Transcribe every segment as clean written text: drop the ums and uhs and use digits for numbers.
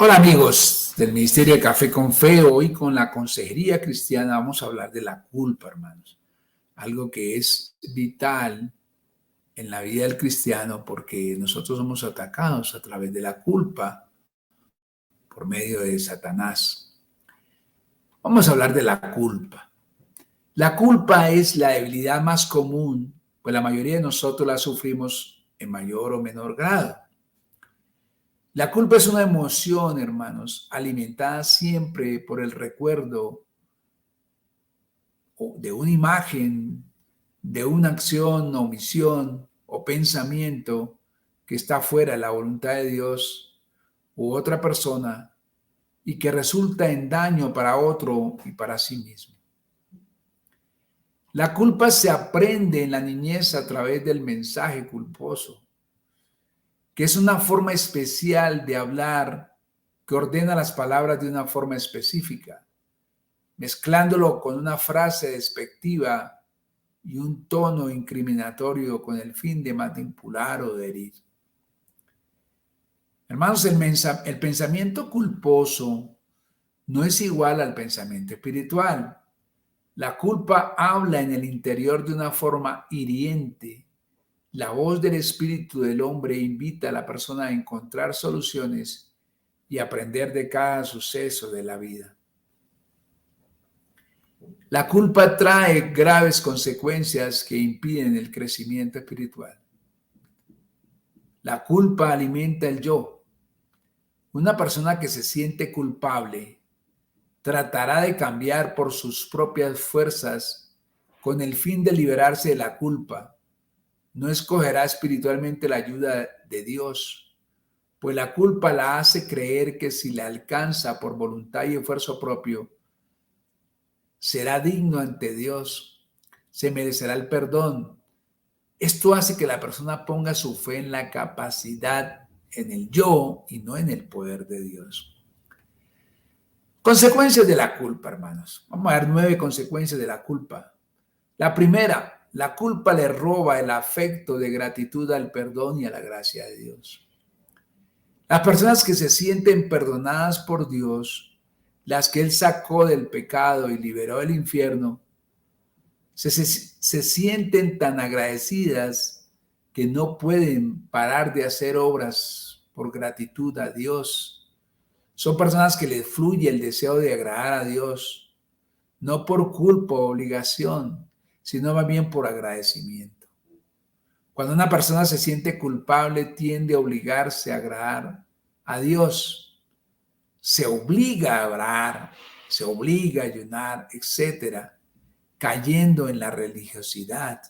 Hola amigos del Ministerio de Café con Fe. Hoy con la Consejería Cristiana vamos a hablar de la culpa, hermanos. Algo que es vital en la vida del cristiano porque nosotros somos atacados a través de la culpa por medio de Satanás. Vamos a hablar de la culpa. La culpa es la debilidad más común, pues la mayoría de nosotros la sufrimos en mayor o menor grado. La culpa es una emoción, hermanos, alimentada siempre por el recuerdo de una imagen, de una acción, omisión o pensamiento que está fuera de la voluntad de Dios u otra persona y que resulta en daño para otro y para sí mismo. La culpa se aprende en la niñez a través del mensaje culposo, que es una forma especial de hablar que ordena las palabras de una forma específica, mezclándolo con una frase despectiva y un tono incriminatorio con el fin de manipular o de herir. Hermanos, el pensamiento culposo no es igual al pensamiento espiritual. La culpa habla en el interior de una forma hiriente. La voz del espíritu del hombre invita a la persona a encontrar soluciones y aprender de cada suceso de la vida. La culpa trae graves consecuencias que impiden el crecimiento espiritual. La culpa alimenta el yo. Una persona que se siente culpable tratará de cambiar por sus propias fuerzas con el fin de liberarse de la culpa. No escogerá espiritualmente la ayuda de Dios, pues la culpa la hace creer que si la alcanza por voluntad y esfuerzo propio, será digno ante Dios, se merecerá el perdón. Esto hace que la persona ponga su fe en la capacidad, en el yo y no en el poder de Dios. Consecuencias de la culpa, hermanos. Vamos a ver 9 consecuencias de la culpa. La primera, la culpa le roba el afecto de gratitud al perdón y a la gracia de Dios. Las personas que se sienten perdonadas por Dios, las que Él sacó del pecado y liberó del infierno, se sienten tan agradecidas que no pueden parar de hacer obras por gratitud a Dios. Son personas que les fluye el deseo de agradar a Dios, no por culpa o obligación, sino más bien por agradecimiento. Cuando una persona se siente culpable, tiende a obligarse a agradar a Dios. Se obliga a orar, se obliga a ayunar, etcétera, cayendo en la religiosidad.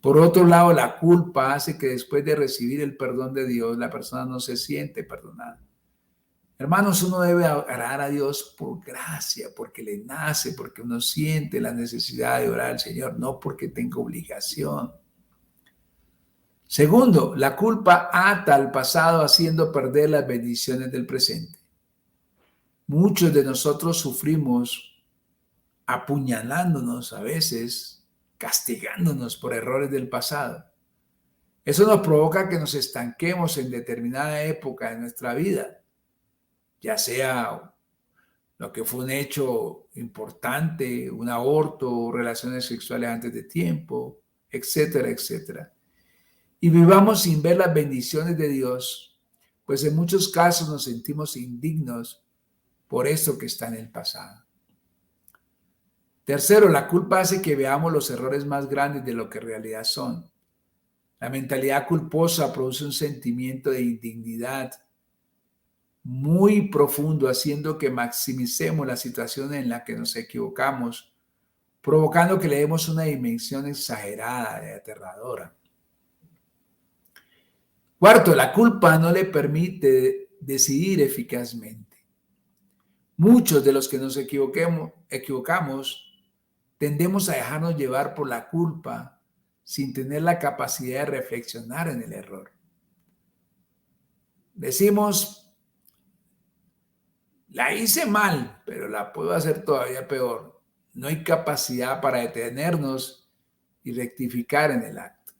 Por otro lado, la culpa hace que después de recibir el perdón de Dios, la persona no se siente perdonada. Hermanos, uno debe orar a Dios por gracia, porque le nace, porque uno siente la necesidad de orar al Señor, no porque tenga obligación. Segundo, la culpa ata al pasado haciendo perder las bendiciones del presente. Muchos de nosotros sufrimos apuñalándonos a veces, castigándonos por errores del pasado. Eso nos provoca que nos estanquemos en determinada época de nuestra vida, ya sea lo que fue un hecho importante, un aborto, relaciones sexuales antes de tiempo, etcétera, etcétera. Y vivamos sin ver las bendiciones de Dios, pues en muchos casos nos sentimos indignos por eso que está en el pasado. Tercero, la culpa hace que veamos los errores más grandes de lo que en realidad son. La mentalidad culposa produce un sentimiento de indignidad muy profundo, haciendo que maximicemos la situación en la que nos equivocamos, provocando que le demos una dimensión exagerada y aterradora. Cuarto, la culpa no le permite decidir eficazmente. Muchos de los que nos equivocamos tendemos a dejarnos llevar por la culpa sin tener la capacidad de reflexionar en el error. Decimos, la hice mal, pero la puedo hacer todavía peor. No hay capacidad para detenernos y rectificar en el acto.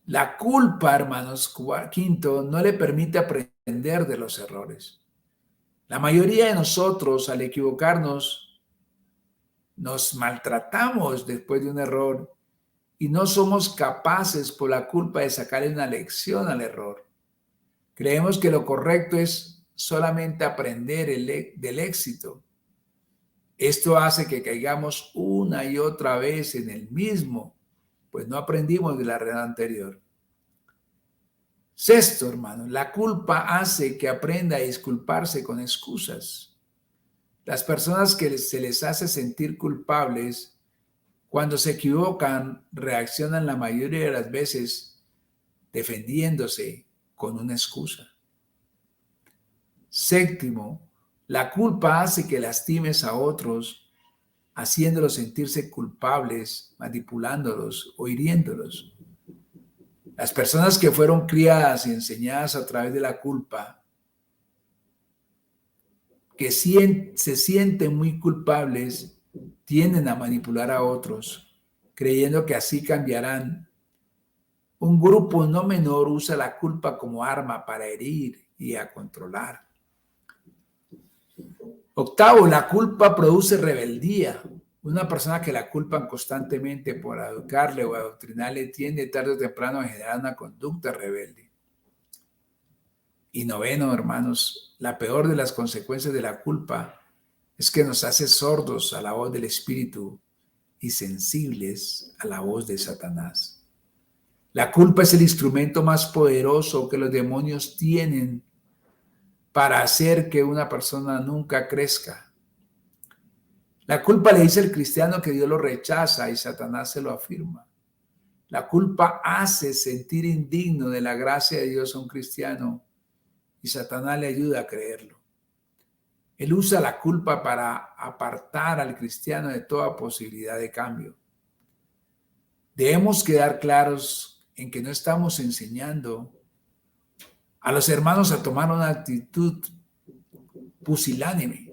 La culpa, hermanos, quinto, no le permite aprender de los errores. La mayoría de nosotros, al equivocarnos, nos maltratamos después de un error y no somos capaces por la culpa de sacarle una lección al error. Creemos que lo correcto es solamente aprender del éxito. Esto hace que caigamos una y otra vez en el mismo, pues no aprendimos de la red anterior. Sexto, hermano, la culpa hace que aprenda a disculparse con excusas. Las personas que se les hace sentir culpables cuando se equivocan reaccionan la mayoría de las veces defendiéndose con una excusa. Séptimo, la culpa hace que lastimes a otros, haciéndolos sentirse culpables, manipulándolos o hiriéndolos. Las personas que fueron criadas y enseñadas a través de la culpa, que se sienten muy culpables, tienden a manipular a otros, creyendo que así cambiarán. Un grupo no menor usa la culpa como arma para herir y a controlar. Octavo, la culpa produce rebeldía. Una persona que la culpan constantemente por educarle o adoctrinarle tiende tarde o temprano a generar una conducta rebelde. Y noveno, hermanos, la peor de las consecuencias de la culpa es que nos hace sordos a la voz del Espíritu y sensibles a la voz de Satanás. La culpa es el instrumento más poderoso que los demonios tienen para hacer que una persona nunca crezca. La culpa le dice al cristiano que Dios lo rechaza y Satanás se lo afirma. La culpa hace sentir indigno de la gracia de Dios a un cristiano y Satanás le ayuda a creerlo. Él usa la culpa para apartar al cristiano de toda posibilidad de cambio. Debemos quedar claros en que no estamos enseñando a los hermanos a tomar una actitud pusilánime.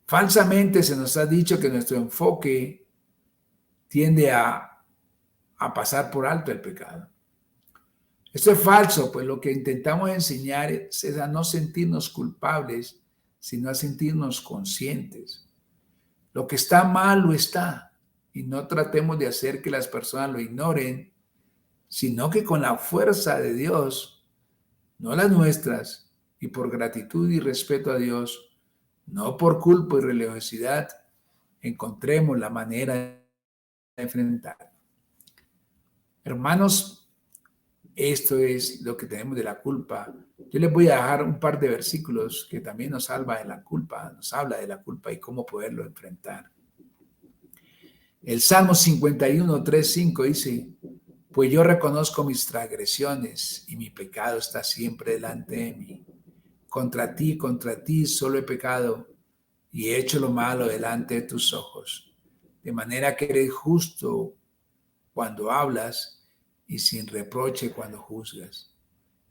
Falsamente se nos ha dicho que nuestro enfoque tiende a pasar por alto el pecado. Esto es falso, pues lo que intentamos enseñar es a no sentirnos culpables, sino a sentirnos conscientes. Lo que está mal lo está, y no tratemos de hacer que las personas lo ignoren, sino que con la fuerza de Dios, no las nuestras, y por gratitud y respeto a Dios, no por culpa y religiosidad, encontremos la manera de enfrentar. Hermanos, esto es lo que tenemos de la culpa. Yo les voy a dejar un par de versículos que también nos salva de la culpa, nos habla de la culpa y cómo poderlo enfrentar. El Salmo 51, 3, 5 dice: pues yo reconozco mis transgresiones y mi pecado está siempre delante de mí. Contra ti solo he pecado y he hecho lo malo delante de tus ojos. De manera que eres justo cuando hablas y sin reproche cuando juzgas.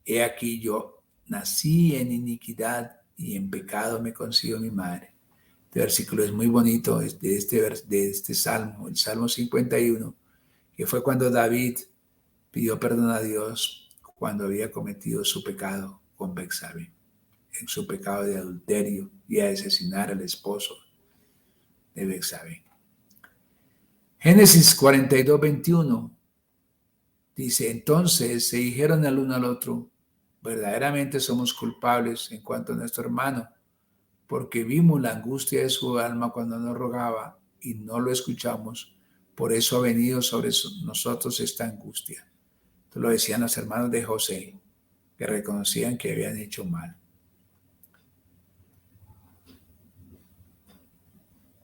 He aquí yo nací en iniquidad y en pecado me concibió mi madre. Este versículo es muy bonito de este salmo, el Salmo 51, que fue cuando David pidió perdón a Dios cuando había cometido su pecado con Betsabé, en su pecado de adulterio y a asesinar al esposo de Betsabé. Génesis 42, 21 dice: entonces se dijeron el uno al otro: verdaderamente somos culpables en cuanto a nuestro hermano, porque vimos la angustia de su alma cuando nos rogaba y no lo escuchamos. Por eso ha venido sobre nosotros esta angustia. Esto lo decían los hermanos de José, que reconocían que habían hecho mal.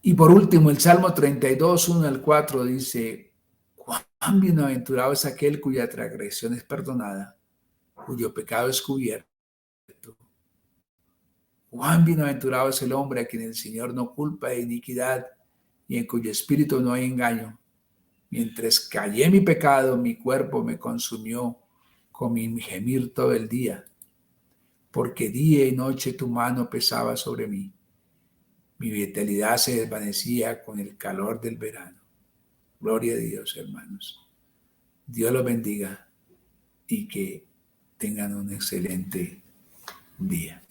Y por último, el Salmo 32, 1 al 4 dice: cuán bienaventurado es aquel cuya transgresión es perdonada, cuyo pecado es cubierto. Cuán bienaventurado es el hombre a quien el Señor no culpa de iniquidad y en cuyo espíritu no hay engaño. Mientras callé mi pecado, mi cuerpo me consumió con mi gemir todo el día, porque día y noche tu mano pesaba sobre mí. Mi vitalidad se desvanecía con el calor del verano. Gloria a Dios, hermanos. Dios los bendiga y que tengan un excelente día.